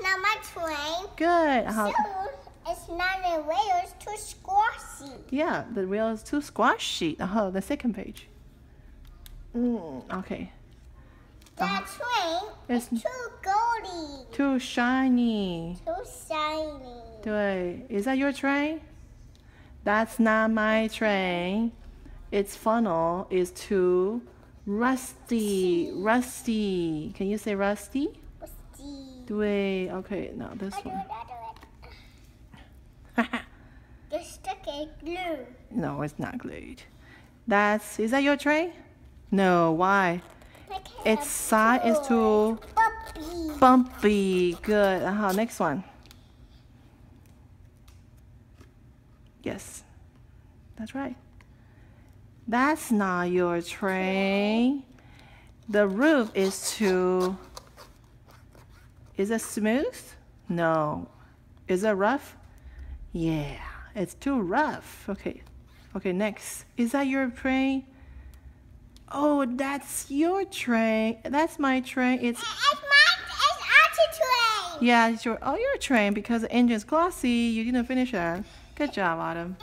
not my train. Good. So, it's not the wheels too squashy. Yeah, the wheel is too squashy. The second page. Okay. The train is too goldy. Too shiny. Too shiny. 对 Is that your train? That's not my train. Its funnel is too rusty. Rusty. Can you say rusty? Rusty. 对 Okay, now this one. You stuck it glue. No, it's not glued. Is that your train? No, why? Its side is too bumpy. Good. Next one. Yes, that's right. That's not your train. The roof is too... Is it smooth? No. Is it rough? Yeah, it's too rough. Okay, next. Is that your train? Oh, that's your train. That's my train. It's Archie's train. Yeah, it's your train because the engine's glossy. You didn't finish that. Good job, Autumn.